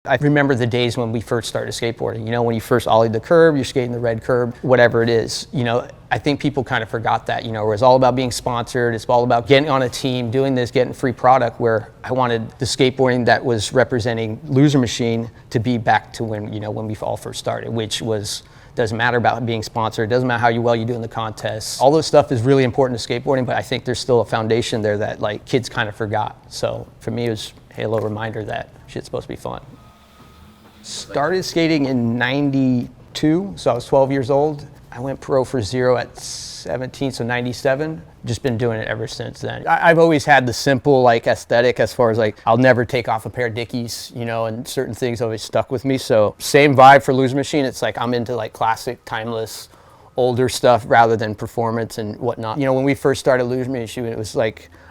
I remember the days when we first started skateboarding, when you first ollied the curb, you're skating the red curb, whatever it is, I think people kind of forgot that, where it's all about being sponsored, it's all about getting on a team, doing this, getting free product, where I wanted the skateboarding that was representing Loser Machine to be back to when we all first started, which was, doesn't matter about being sponsored, doesn't matter how well you do in the contests. All this stuff is really important to skateboarding, but I think there's still a foundation there that kids kind of forgot. So for me, it was a little reminder that shit's supposed to be fun. Started skating in '92, so I was 12 years old. I went pro for zero at 17, so '97. Just been doing it ever since then. I've always had the simple aesthetic as far as I'll never take off a pair of Dickies, and certain things always stuck with me. So same vibe for Loser Machine. It's I'm into classic, timeless, older stuff rather than performance and whatnot. When we first started Loser Machine, it was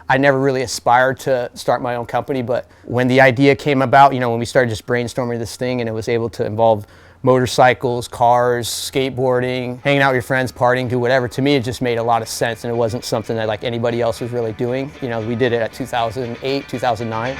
I never really aspired to start my own company, but when the idea came about, when we started just brainstorming this thing and it was able to involve motorcycles, cars, skateboarding, hanging out with your friends, partying, do whatever, to me it just made a lot of sense, and it wasn't something that anybody else was really doing. We did it at 2008, 2009.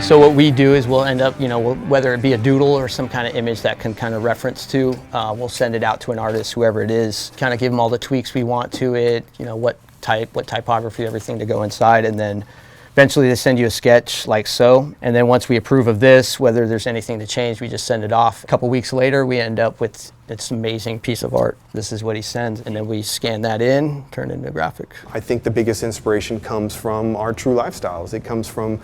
So what we do is we'll end up, whether it be a doodle or some kind of image that can kind of reference to, we'll send it out to an artist, whoever it is, kind of give them all the tweaks we want to it, what typography, everything to go inside, and then eventually they send you a sketch like so. And then once we approve of this, whether there's anything to change, we just send it off. A couple weeks later, we end up with this amazing piece of art. This is what he sends, and then we scan that in, turn it into a graphic. I think the biggest inspiration comes from our true lifestyles. It comes from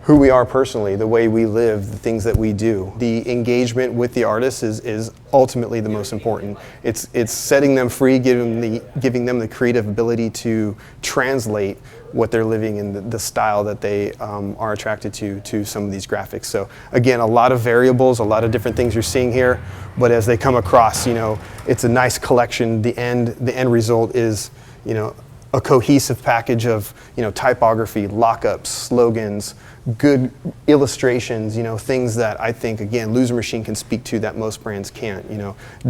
who we are personally, the way we live, the things that we do. The engagement with the artist is ultimately the most important. It's setting them free, giving them the creative ability to translate what they're living in, the style that they are attracted to some of these graphics. So again, a lot of variables, a lot of different things you're seeing here, but as they come across, it's a nice collection. The end result is, a cohesive package of, typography, lockups, slogans, good illustrations, things that I think, again, Loser Machine can speak to that most brands can't.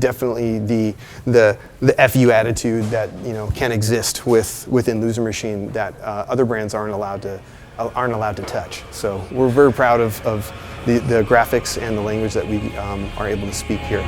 Definitely the FU attitude that can exist within Loser Machine that other brands aren't allowed to touch. So we're very proud of the graphics and the language that we are able to speak here.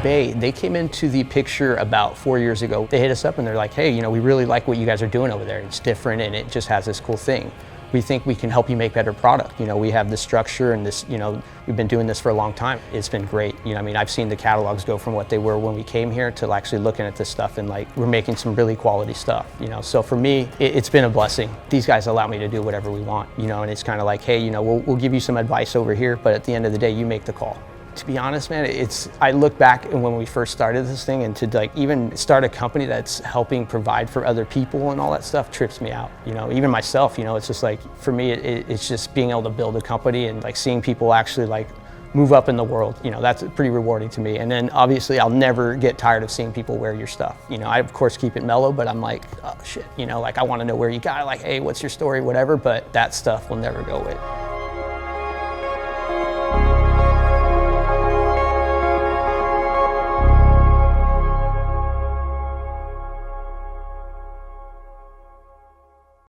They came into the picture about 4 years ago. They hit us up and they're like, hey, we really like what you guys are doing over there. It's different and it just has this cool thing. We think we can help you make better product. We have this structure and this, we've been doing this for a long time. It's been great. I've seen the catalogs go from what they were when we came here to actually looking at this stuff and we're making some really quality stuff, So for me, it's been a blessing. These guys allow me to do whatever we want, and it's kind of hey, we'll give you some advice over here, but at the end of the day, you make the call. To be honest, man, I look back and when we first started this thing and to even start a company that's helping provide for other people and all that stuff trips me out. Even myself, it's just for me, it's just being able to build a company and seeing people actually move up in the world. That's pretty rewarding to me. And then obviously I'll never get tired of seeing people wear your stuff. I of course keep it mellow, but I'm oh shit, I want to know where you got it. Hey, what's your story, whatever, but that stuff will never go away.